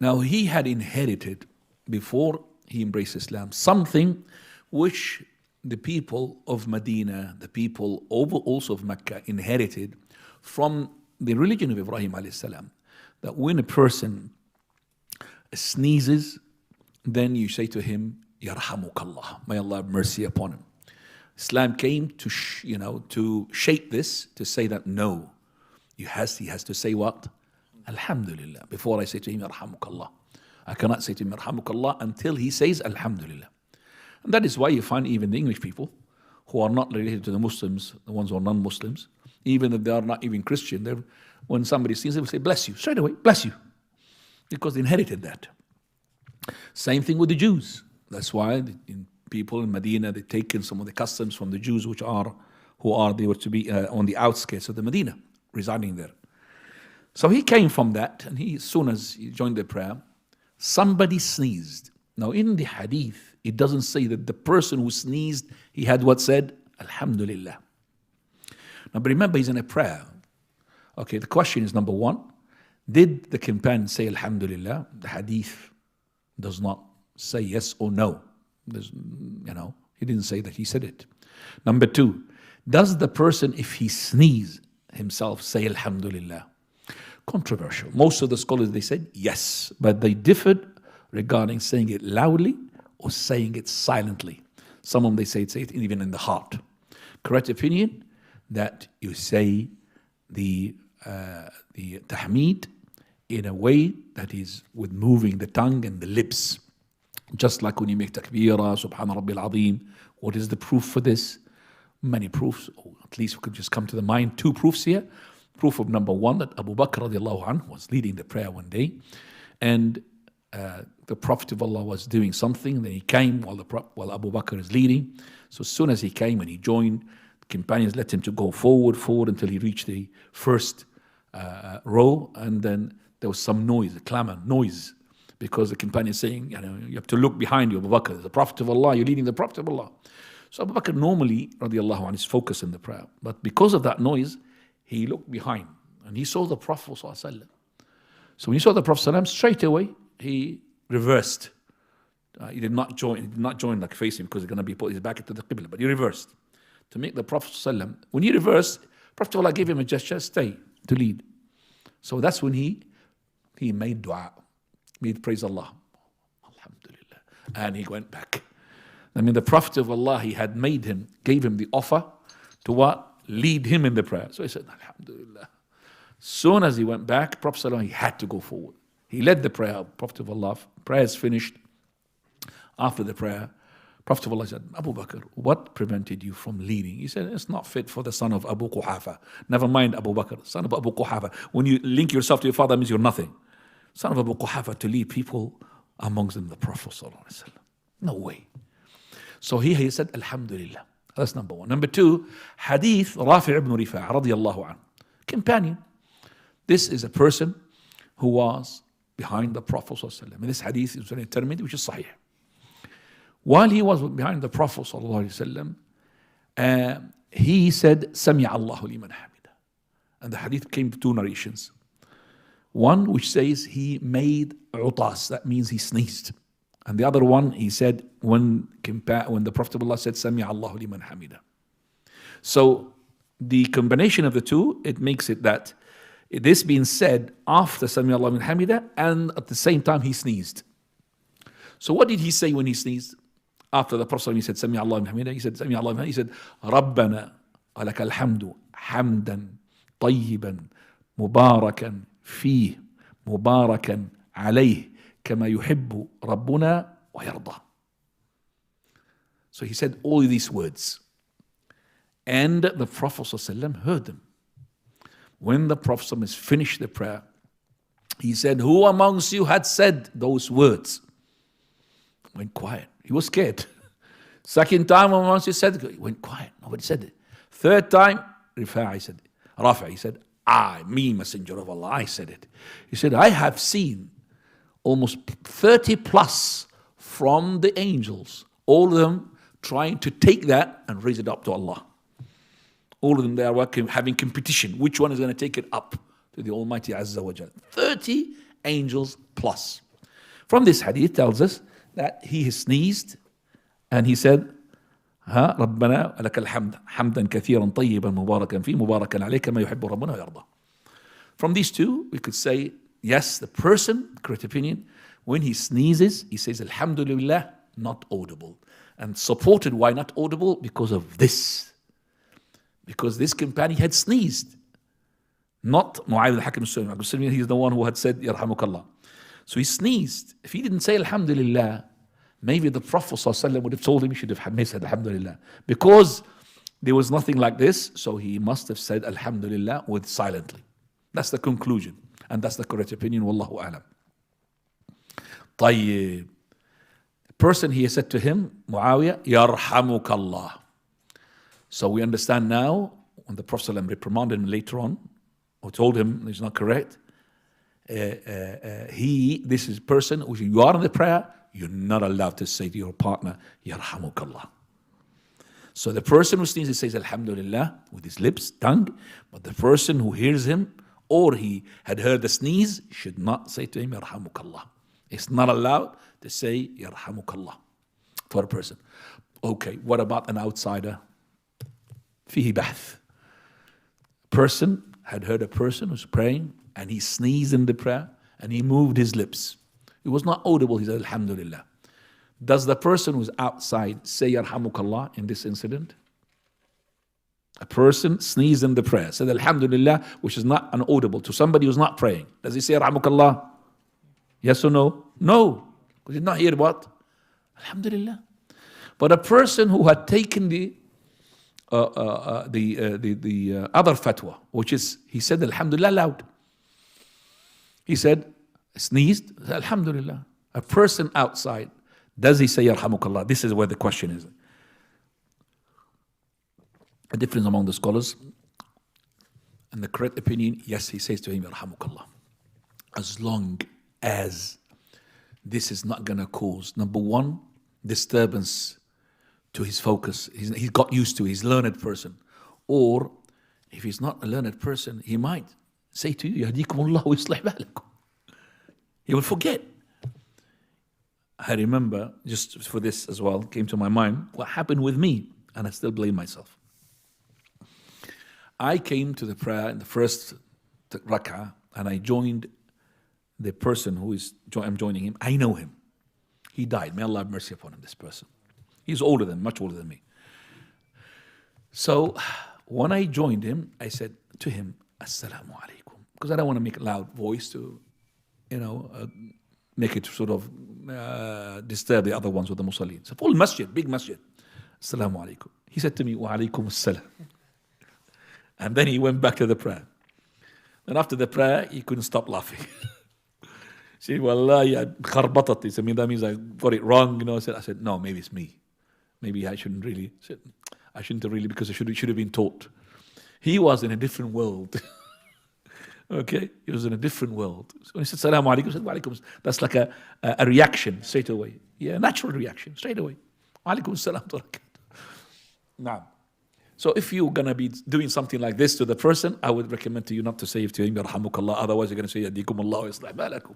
Now he had inherited, before he embraced Islam, something which the people of Medina, the people also of Mecca, inherited from the religion of Ibrahim alayhi salam. That when a person sneezes, then you say to him, Yarhamukallah, may Allah have mercy upon him. Islam came to to shape this, to say that no, he has to say what? Alhamdulillah. Before I say to him, Yarhamukallah. I cannot say to him, Yarhamukallah, until he says Alhamdulillah. And that is why you find even the English people who are not related to the Muslims, the ones who are non-Muslims, even if they are not even Christian, when somebody sneezes, they will say, bless you, straight away, bless you. Because they inherited that. Same thing with the Jews. That's why people in Medina, they've taken some of the customs from the Jews, they were to be on the outskirts of the Medina, residing there. So he came from that, and as soon as he joined the prayer, somebody sneezed. Now in the hadith, it doesn't say that the person who sneezed, he had what said? Alhamdulillah. Now but remember, he's in a prayer. Okay, the question is, number one, did the companion say Alhamdulillah? The hadith does not say yes or no. He didn't say that he said it. Number two, does the person, if he sneezes himself, say Alhamdulillah? Controversial. Most of the scholars, they said yes, but they differed regarding saying it loudly or saying it silently. Some of them, they say it even in the heart. Correct opinion, that you say the tahmeed in a way that is with moving the tongue and the lips. Just like when you make takbirah, Subhana Rabbil Azim. What is the proof for this? Many proofs, or at least we could just come to the mind. Two proofs here. Proof of number one, that Abu Bakr radiallahu anhu was leading the prayer one day, and the Prophet of Allah was doing something. Then he came while Abu Bakr is leading. So as soon as he came and he joined, the companions let him to go forward until he reached the first row, and then there was some noise, a clamor, noise, because the companion saying, you have to look behind you, Abu Bakr, the Prophet of Allah, you're leading the Prophet of Allah. So Abu Bakr normally, radiallahu anhu, is focused in the prayer, but because of that noise, he looked behind and he saw the Prophet ﷺ. So when he saw the Prophet ﷺ, straight away he reversed. He did not join like facing, because he's going to be put his back into the Qibla, but he reversed to make the Prophet ﷺ. When he reversed, Prophet Allah gave him a gesture, stay, to lead. So that's when he made dua, made praise Allah, Alhamdulillah, and he went back. The Prophet of Allah, gave him the offer to what? Lead him in the prayer. So he said, Alhamdulillah. Soon as he went back, Prophet ﷺ, he had to go forward. He led the prayer. Prophet of Allah, prayer is finished. After the prayer, Prophet of Allah said, Abu Bakr, what prevented you from leading? He said, it's not fit for the son of Abu Quhafa. Never mind Abu Bakr, son of Abu Quhafa. When you link yourself to your father, means you're nothing. Son of Abu Quhafa, to lead people, amongst them the Prophet ﷺ. No way. So he said, Alhamdulillah. That's number one. Number two, Hadith Rafi' ibn Rifa' radiyallahu anhu, companion. This is a person who was behind the Prophet ﷺ. And this hadith is very determined, which is sahih. While he was behind the Prophet ﷺ, he said, Sami Allahu liman hamida. And the hadith came to two narrations. One which says he made utas, that means he sneezed. And the other one, he said, when the Prophet of Allah said, Sami Allahu liman hamida. So the combination of the two, it makes it that this being said after Sami Allahu liman hamida, and at the same time he sneezed. So what did he say when he sneezed? After the Prophet, he said, Sami Allahu liman hamida, he said, Sami Allahu liman hamida, he said, Rabbana alaka alhamdu hamdan tayyiban mubarakan fih mubarakan alayh كما يحب ربنا ويرضى. So he said all these words, and the Prophet ﷺ heard them. When the Prophet ﷺ finished the prayer, he said, who amongst you had said those words? Went quiet. He was scared. Second time, once he said, he went quiet. Nobody said it. Third time, Rafi' said, me, Messenger of Allah, I said it. He said, I have seen almost 30 plus from the angels, all of them trying to take that and raise it up to Allah. All of them, they are having competition. Which one is going to take it up to the Almighty Azza wa Jal? 30 angels plus. From this hadith tells us that he sneezed and he said, ها ربنا لك الحمد حمدا كثيرا طيبا مباركا فيه مباركا عليه كما يحب ربنا ويرضى. From these two, we could say, yes, the person, correct opinion, when he sneezes, he says Alhamdulillah, not audible. And supported, why not audible? Because of this. Because this companion had sneezed. Not Mu'awiyah al-Hakim al-Sulami. He's the one who had said, Yarhamukallah. So he sneezed. If he didn't say Alhamdulillah, maybe the Prophet ﷺ would have told him he should have said Alhamdulillah. Because there was nothing like this, so he must have said Alhamdulillah with silently. That's the conclusion. And that's the correct opinion. Wallahu a'lam. طيب. The person here said to him, Muawiyah, Yarhamukallah. So we understand now, when the Prophet ﷺ reprimanded him later on, or told him it's not correct, this is a person who you are in the prayer, you're not allowed to say to your partner, Yarhamukallah. So the person who sneezes says Alhamdulillah with his lips, tongue, but the person who hears him, or he had heard the sneeze, should not say to him, Yarhamukallah. It's not allowed to say, Yarhamukallah for a person. Okay, what about an outsider? Fihi bahth. Person had heard a person who's praying, and he sneezed in the prayer, and he moved his lips. It was not audible, he said, Alhamdulillah. Does the person who's outside say, Yarhamukallah in this incident? A person sneezed in the prayer, said Alhamdulillah, which is not inaudible to somebody who's not praying. Does he say Yarhamukallah? Yes or no? No. Because he did not hear what? Alhamdulillah. But a person who had taken the other fatwa, which is, he said Alhamdulillah loud. He said, sneezed, Alhamdulillah. A person outside, does he say Yarhamukallah? This is where the question is. A difference among the scholars. And the correct opinion, yes, he says to him, Yarhamukallah. As long as this is not going to cause, number one, disturbance to his focus. He's got used to it, he's a learned person. Or, if he's not a learned person, he might say to you, Yahdikumullah wa yuslih balakum. He will forget. I remember, just for this as well, came to my mind, what happened with me, and I still blame myself. I came to the prayer in the first rak'ah, and I joined the person I'm joining him. I know him. He died. May Allah have mercy upon him, this person. He's much older than me. So, when I joined him, I said to him, Assalamu alaikum. Because I don't want to make a loud voice to, make it sort of disturb the other ones with the musalleen. It's a full masjid, big masjid. Assalamu alaikum. He said to me, wa alaikum assalam. And then he went back to the prayer. And after the prayer, he couldn't stop laughing. He said, Wallahi, kharbatat. He said, that means I got it wrong. I said, no, maybe it's me. Maybe I shouldn't really. I shouldn't have really, because I should have been taught. He was in a different world. Okay? He was in a different world. So when he said, Salaam alaikum, he said, wa alaikum. That's like a reaction straight away. Yeah, natural reaction straight away. Wa alaikum salam wa barakatuh. Now, so if you're going to be doing something like this to the person, I would recommend to you not to say to him, Yarhamukallah. Otherwise, you're going to say, Yahdikumullah wa yuslih balakum.